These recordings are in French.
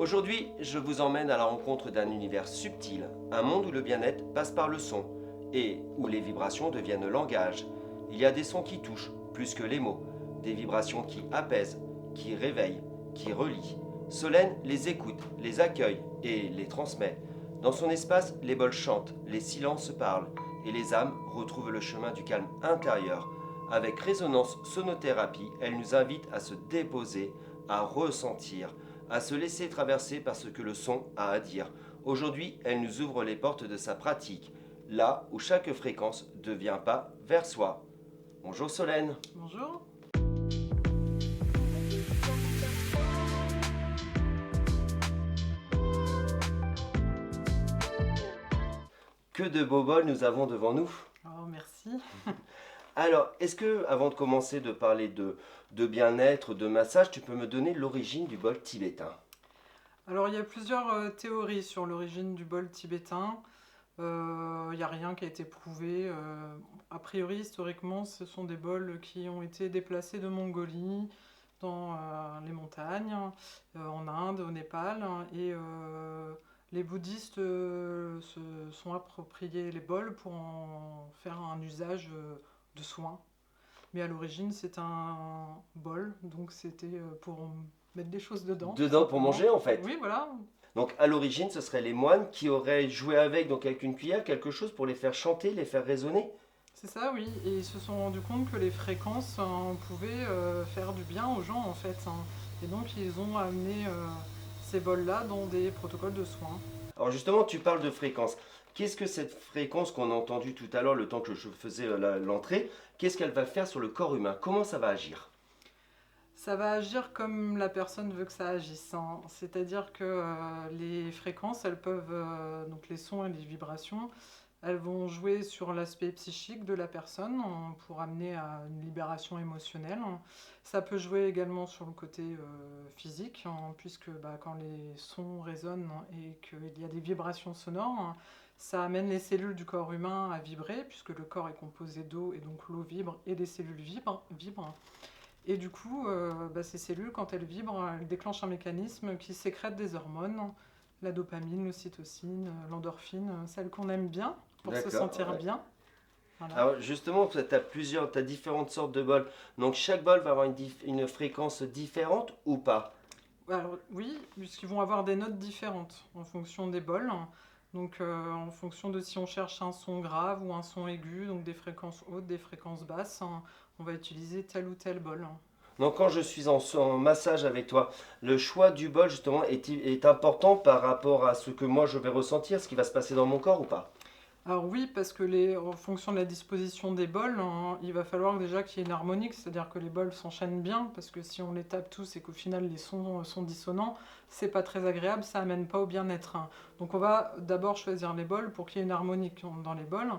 Aujourd'hui, je vous emmène à la rencontre d'un univers subtil, un monde où le bien-être passe par le son et où les vibrations deviennent langage. Il y a des sons qui touchent plus que les mots, des vibrations qui apaisent, qui réveillent, qui relient. Solène les écoute, les accueille et les transmet. Dans son espace, les bols chantent, les silences se parlent et les âmes retrouvent le chemin du calme intérieur. Avec résonance sonothérapie, elle nous invite à se déposer, à ressentir, à se laisser traverser par ce que le son a à dire. Aujourd'hui, elle nous ouvre les portes de sa pratique, là où chaque fréquence devient pas vers soi. Bonjour Solène. Bonjour. Que de beaux bols nous avons devant nous. Oh, merci. Alors, est-ce que, avant de commencer de parler de bien-être, de massage, tu peux me donner l'origine du bol tibétain? Alors, il y a plusieurs théories sur l'origine du bol tibétain. Il n'y a rien qui a été prouvé. A priori, historiquement, ce sont des bols qui ont été déplacés de Mongolie dans les montagnes, en Inde, au Népal. Et les bouddhistes se sont appropriés les bols pour en faire un usage de soin. Mais à l'origine, c'est un bol, donc c'était pour mettre des choses dedans, tout Dedans pour simplement. manger en fait. Oui, voilà, Donc à l'origine, ce seraient les moines qui auraient joué avec, donc avec une cuillère, quelque chose pour les faire chanter, les faire résonner. c'est ça, oui. Et ils se sont rendus compte que les fréquences pouvaient faire du bien aux gens, en fait, hein. Et donc, ils ont amené ces bols-là dans des protocoles de soins. Alors justement, tu parles de fréquence. Qu'est-ce que cette fréquence qu'on a entendue tout à l'heure, le temps que je faisais l'entrée, qu'est-ce qu'elle va faire sur le corps humain? Comment ça va agir? Ça va agir comme la personne veut que ça agisse, hein. C'est-à-dire que les fréquences, elles peuvent, donc les sons et les vibrations, elles vont jouer sur l'aspect psychique de la personne pour amener à une libération émotionnelle. Ça peut jouer également sur le côté physique, hein, puisque quand les sons résonnent et qu'il y a des vibrations sonores, hein, ça amène les cellules du corps humain à vibrer, puisque le corps est composé d'eau et donc l'eau vibre et les cellules vibrent. Et du coup, ces cellules, quand elles vibrent, elles déclenchent un mécanisme qui sécrète des hormones, la dopamine, l'ocytocine, l'endorphine, celles qu'on aime bien pour se D'accord, sentir ouais. bien. Voilà. Alors justement, tu as différentes sortes de bols. Donc chaque bol va avoir une fréquence différente ou pas? Alors oui, puisqu'ils vont avoir des notes différentes en fonction des bols. Donc en fonction de si on cherche un son grave ou un son aigu, donc des fréquences hautes, des fréquences basses, hein, on va utiliser tel ou tel bol. Donc quand je suis en massage avec toi, le choix du bol justement est important par rapport à ce que moi je vais ressentir, ce qui va se passer dans mon corps ou pas? Alors oui, parce que en fonction de la disposition des bols, hein, il va falloir déjà qu'il y ait une harmonique, c'est-à-dire que les bols s'enchaînent bien, parce que si on les tape tous et qu'au final les sons sont dissonants, c'est pas très agréable, ça amène pas au bien-être, hein. Donc on va d'abord choisir les bols pour qu'il y ait une harmonique dans les bols,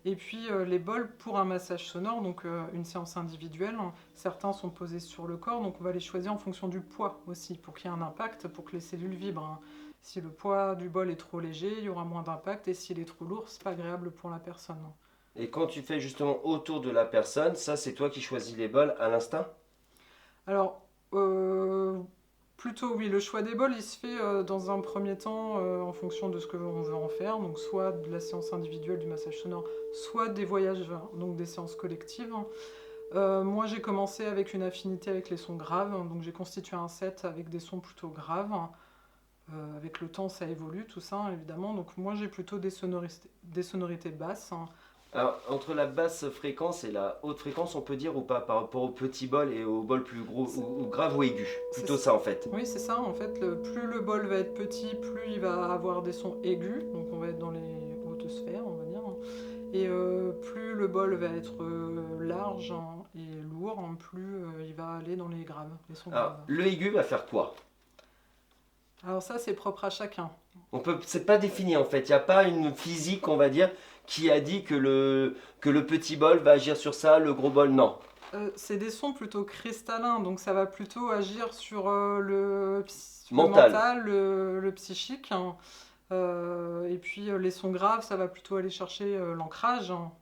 et puis les bols pour un massage sonore, donc une séance individuelle, hein. Certains sont posés sur le corps, donc on va les choisir en fonction du poids aussi, pour qu'il y ait un impact, pour que les cellules vibrent, hein. Si le poids du bol est trop léger, il y aura moins d'impact, et s'il est trop lourd, c'est pas agréable pour la personne. Et quand tu fais justement autour de la personne, ça c'est toi qui choisis les bols à l'instinct? Alors, euh, plutôt oui, le choix des bols, il se fait dans un premier temps en fonction de ce que l'on veut en faire, donc soit de la séance individuelle du massage sonore, soit des voyages, donc des séances collectives. Moi, j'ai commencé avec une affinité avec les sons graves, donc j'ai constitué un set avec des sons plutôt graves. Avec le temps, ça évolue, tout ça, évidemment. Donc moi, j'ai plutôt des sonorités basses, hein. Alors entre la basse fréquence et la haute fréquence, on peut dire ou pas par rapport au petit bol et au bol plus gros ou grave ou aigu? Plutôt ça en fait. Oui, c'est ça. En fait, plus le bol va être petit, plus il va avoir des sons aigus. Donc on va être dans les hautes sphères, on va dire. Et plus le bol va être large, hein, et lourd, hein, plus il va aller dans les graves, les sons Alors graves. le aigu va faire quoi? Alors ça, c'est propre à chacun. C'est pas défini en fait. Il n'y a pas une physique, on va dire, qui a dit que le petit bol va agir sur ça, le gros bol non. C'est des sons plutôt cristallins, donc ça va plutôt agir sur le Mental. mental, le psychique, hein. Et puis les sons graves, ça va plutôt aller chercher l'ancrage, hein,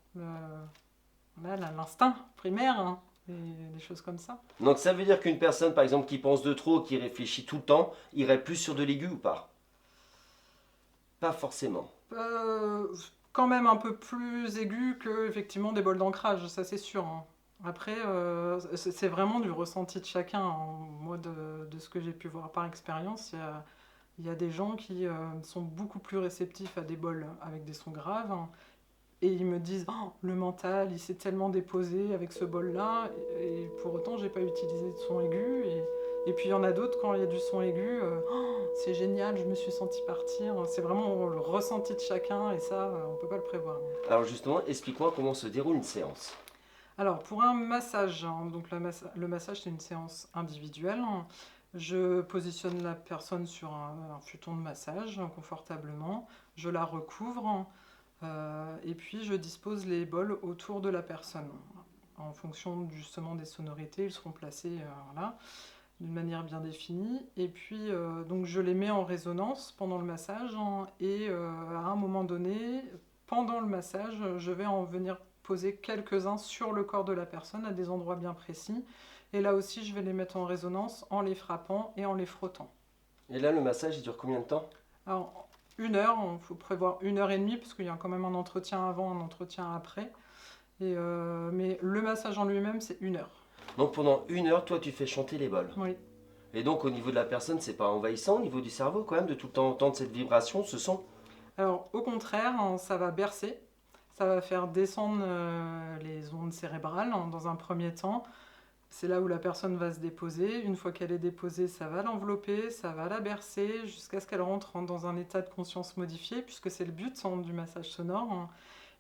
voilà, l'instinct primaire, hein. et des choses comme ça. Donc ça veut dire qu'une personne, par exemple, qui pense de trop, qui réfléchit tout le temps, irait plus sur de l'aigu ou pas? Pas forcément. Euh, Quand même un peu plus aigu que effectivement des bols d'ancrage, ça c'est sûr, hein. Après, c'est vraiment du ressenti de chacun, hein. Moi, de ce que j'ai pu voir par expérience, il y a des gens qui sont beaucoup plus réceptifs à des bols avec des sons graves, hein. Et ils me disent, oh, le mental, il s'est tellement déposé avec ce bol-là, et pour autant, j'ai pas utilisé de son aigu. Et puis il y en a d'autres, quand il y a du son aigu, oh, c'est génial, je me suis senti partir. C'est vraiment le ressenti de chacun, et ça, on peut pas le prévoir. Alors justement, explique-moi comment se déroule une séance. Alors, pour un massage, hein, donc le massage, c'est une séance individuelle, hein. Je positionne la personne sur un futon de massage, hein, confortablement. Je la recouvre, hein. Et puis je dispose les bols autour de la personne. En fonction justement des sonorités, ils seront placés voilà, d'une manière bien définie. Et puis donc je les mets en résonance pendant le massage, hein, et à un moment donné, pendant le massage, je vais en venir poser quelques-uns sur le corps de la personne à des endroits bien précis. Et là aussi, je vais les mettre en résonance en les frappant et en les frottant. Et là, le massage, il dure combien de temps? Alors, 1 heure, il faut prévoir 1 heure et demie, parce qu'il y a quand même un entretien avant, un entretien après. Mais le massage en lui-même, c'est 1 heure. Donc pendant 1 heure, toi, tu fais chanter les bols. Oui. Et donc au niveau de la personne, c'est pas envahissant au niveau du cerveau quand même de tout le temps entendre cette vibration, ce son? Alors, au contraire, hein, ça va bercer. Ça va faire descendre les ondes cérébrales, hein, dans un premier temps. C'est là où la personne va se déposer. Une fois qu'elle est déposée, ça va l'envelopper, ça va la bercer jusqu'à ce qu'elle rentre dans un état de conscience modifié, puisque c'est le but, hein, du massage sonore, hein.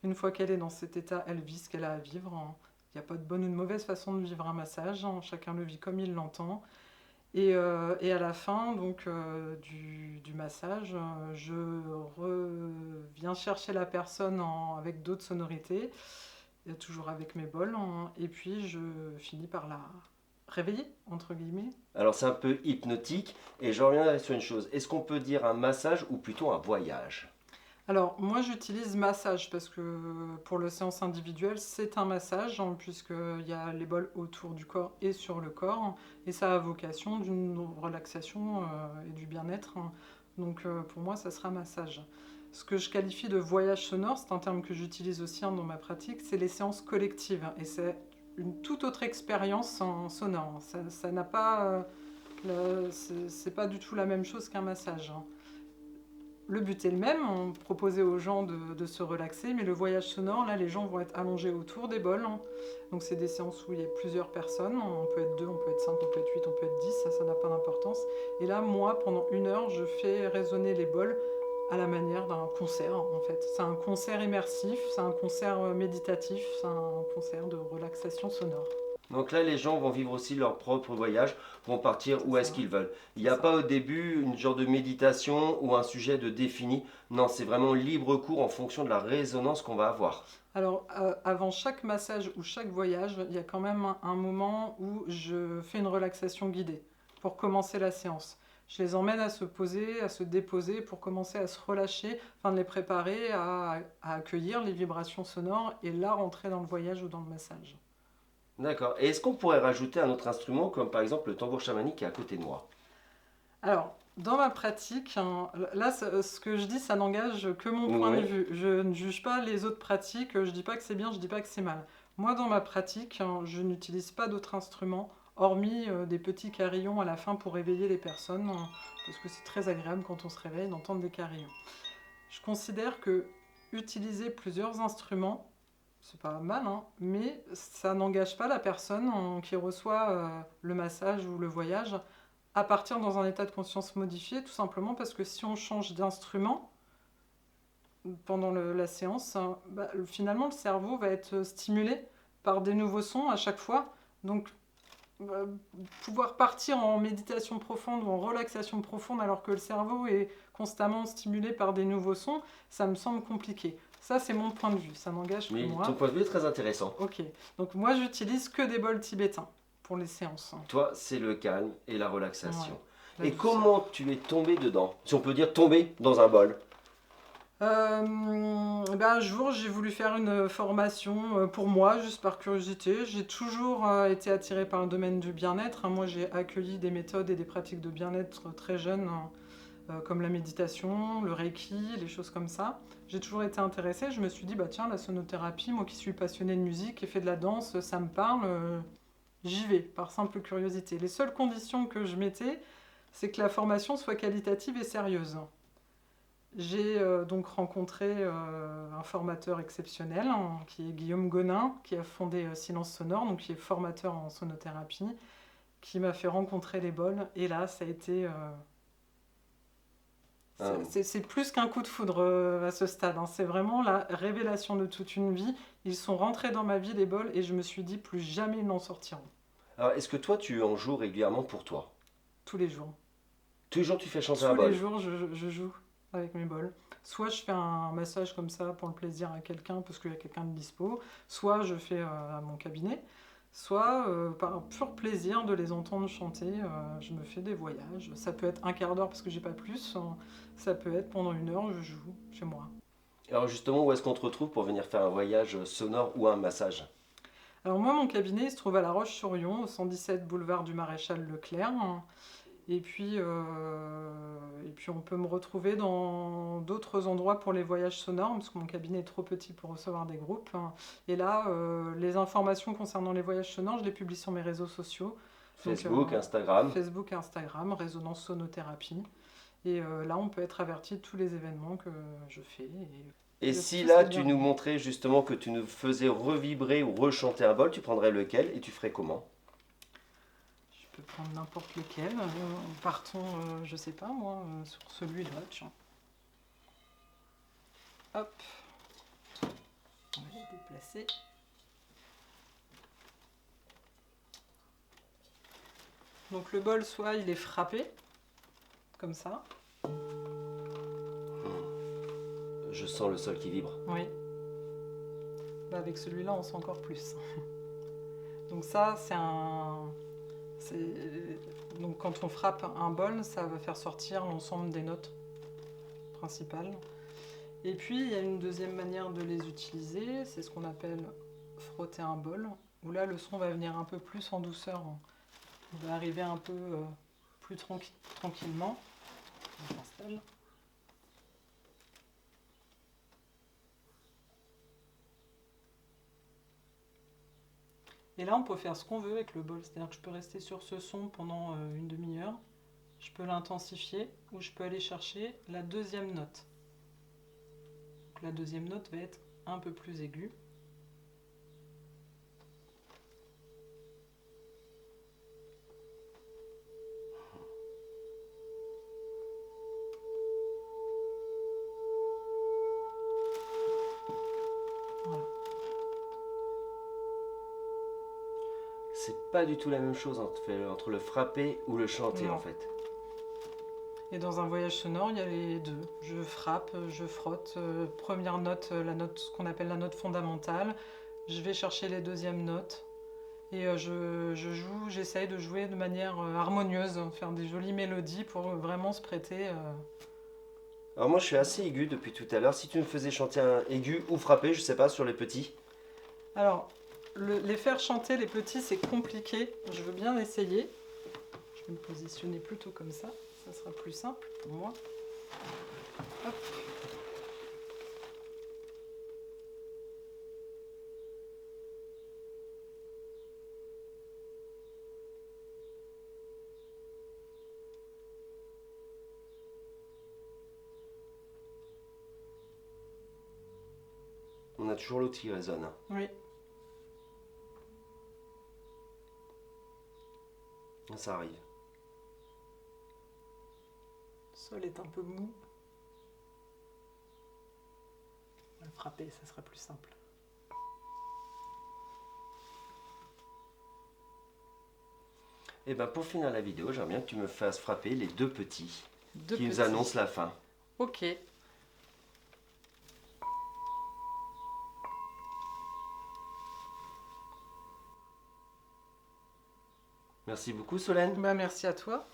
Une fois qu'elle est dans cet état, elle vit ce qu'elle a à vivre, hein. Il n'y a pas de bonne ou de mauvaise façon de vivre un massage, hein. Chacun le vit comme il l'entend. Et à la fin donc, du massage, je viens chercher la personne avec d'autres sonorités, et toujours avec mes bols, hein, et puis je finis par la réveiller, entre guillemets. Alors c'est un peu hypnotique et je reviens sur une chose. Est-ce qu'on peut dire un massage ou plutôt un voyage? Alors, moi j'utilise massage parce que pour la séance individuelle, c'est un massage, hein, puisqu'il y a les bols autour du corps et sur le corps, hein, et ça a vocation d'une relaxation et du bien-être, hein. Donc pour moi, ça sera massage. Ce que je qualifie de voyage sonore, c'est un terme que j'utilise aussi, hein, dans ma pratique, c'est les séances collectives. Et c'est une toute autre expérience en sonore, hein. Ça n'a pas. C'est pas du tout la même chose qu'un massage, hein. Le but est le même, on proposait aux gens de se relaxer, mais le voyage sonore, là, les gens vont être allongés autour des bols, hein. Donc c'est des séances où il y a plusieurs personnes, on peut être 2, on peut être 5, on peut être 8, on peut être 10, ça n'a pas d'importance. Et là, moi, pendant 1 heure, je fais résonner les bols à la manière d'un concert, en fait. C'est un concert immersif, c'est un concert méditatif, c'est un concert de relaxation sonore. Donc là, les gens vont vivre aussi leur propre voyage, vont partir où C'est est-ce ça. qu'ils veulent. Il n'y C'est a ça. pas au début une genre de méditation ou un sujet de défini. Non, c'est vraiment libre cours en fonction de la résonance qu'on va avoir. Alors, avant chaque massage ou chaque voyage, il y a quand même un moment où je fais une relaxation guidée pour commencer la séance. Je les emmène à se poser, à se déposer pour commencer à se relâcher, afin de les préparer à accueillir les vibrations sonores et là rentrer dans le voyage ou dans le massage. D'accord. Et est-ce qu'on pourrait rajouter un autre instrument comme par exemple le tambour chamanique qui est à côté de moi? Alors, dans ma pratique, hein, là, ce que je dis, ça n'engage que mon point de Oui. vue. Je ne juge pas les autres pratiques, je dis pas que c'est bien, je dis pas que c'est mal. Moi, dans ma pratique, hein, je n'utilise pas d'autres instruments, hormis des petits carillons à la fin pour réveiller les personnes, hein, parce que c'est très agréable quand on se réveille d'entendre des carillons. Je considère que utiliser plusieurs instruments, c'est pas mal, hein, mais ça n'engage pas la personne, hein, qui reçoit le massage ou le voyage à partir dans un état de conscience modifié, tout simplement parce que si on change d'instrument pendant la séance, hein, bah, finalement le cerveau va être stimulé par des nouveaux sons à chaque fois. Donc euh, pouvoir partir en méditation profonde ou en relaxation profonde alors que le cerveau est constamment stimulé par des nouveaux sons, ça me semble compliqué. Ça, c'est mon point de vue, ça n'engage que Mais moi. ton point de vue est très intéressant. Ok, donc moi j'utilise que des bols tibétains pour les séances, hein. Toi, c'est le calme et la relaxation. Ouais, la Et douceur. comment tu es tombé dedans? Si on peut dire tomber dans un bol. Un jour, j'ai voulu faire une formation pour moi, juste par curiosité. J'ai toujours été attirée par le domaine du bien-être, hein. Moi, j'ai accueilli des méthodes et des pratiques de bien-être très jeunes, hein, comme la méditation, le reiki, les choses comme ça. J'ai toujours été intéressée. Je me suis dit, bah tiens, la sonothérapie, moi qui suis passionnée de musique et fait de la danse, ça me parle. J'y vais, par simple curiosité. Les seules conditions que je mettais, c'est que la formation soit qualitative et sérieuse. J'ai donc rencontré un formateur exceptionnel, hein, qui est Guillaume Gonin, qui a fondé Silence Sonore, donc qui est formateur en sonothérapie, qui m'a fait rencontrer les bols. Et là, ça a été... Ah, c'est plus qu'un coup de foudre à ce stade, hein. C'est vraiment la révélation de toute une vie. Ils sont rentrés dans ma vie, les bols, et je me suis dit, plus jamais ils n'en sortiront. alors, est-ce que toi, tu en joues régulièrement pour toi? Tous les jours. Tous les jours, tu fais chanter un Tous les bol. jours, je joue avec mes bols. Soit je fais un massage comme ça pour le plaisir à quelqu'un parce qu'il y a quelqu'un de dispo, soit je fais à mon cabinet, soit par pur plaisir de les entendre chanter, je me fais des voyages. Ça peut être un quart d'heure parce que j'ai pas plus, hein. Ça peut être pendant une heure, je joue chez moi. Alors justement, où est-ce qu'on te retrouve pour venir faire un voyage sonore ou un massage? Alors moi, mon cabinet, il se trouve à La Roche-sur-Yon, au 117 boulevard du Maréchal Leclerc. Et puis on peut me retrouver dans d'autres endroits pour les voyages sonores, parce que mon cabinet est trop petit pour recevoir des groupes, hein. Et là, les informations concernant les voyages sonores, je les publie sur mes réseaux sociaux. Donc Facebook, Instagram. Facebook et Instagram, Résonance Sonothérapie. Et là, on peut être averti de tous les événements que je fais. Et De si tout ce là, qui tu vient nous arriver. montrais justement que tu nous faisais revibrer ou rechanter un bol, tu prendrais lequel et tu ferais comment? Je peux prendre n'importe lequel. Partons, je sais pas moi, sur celui-là, tiens. Hop, on va les déplacer. Donc le bol, soit il est frappé, comme ça. Je sens le sol qui vibre. Oui. Bah, avec celui-là, on sent encore plus. Donc ça, donc quand on frappe un bol, ça va faire sortir l'ensemble des notes principales. Et puis, il y a une deuxième manière de les utiliser, c'est ce qu'on appelle frotter un bol, où là, le son va venir un peu plus en douceur. Il va arriver un peu plus tranquillement. Je m'installe. Et là, on peut faire ce qu'on veut avec le bol. C'est-à-dire que je peux rester sur ce son pendant une demi-heure. Je peux l'intensifier ou je peux aller chercher la deuxième note. Donc, la deuxième note va être un peu plus aiguë. Voilà. C'est pas du tout la même chose entre le frapper ou le chanter Non. en fait. Et dans un voyage sonore, il y a les deux. Je frappe, je frotte. Première note, la note, ce qu'on appelle la note fondamentale. Je vais chercher les deuxièmes notes. Et je joue, j'essaye de jouer de manière harmonieuse, faire des jolies mélodies pour vraiment se prêter. Alors moi je suis assez aigu depuis tout à l'heure. Si tu me faisais chanter un aigu ou frapper, je sais pas, sur les petits. Alors, les faire chanter, les petits, c'est compliqué. Je veux bien essayer. Je vais me positionner plutôt comme ça. Ça sera plus simple pour moi. Hop. On a toujours l'autre qui résonne, hein. Oui. Ça arrive. Le sol est un peu mou. On va le frapper, ça sera plus simple. Et ben pour finir la vidéo, j'aimerais bien que tu me fasses frapper les deux petits Deux qui nous petits. annoncent la fin. Ok. Merci beaucoup Solène. Bah, merci à toi.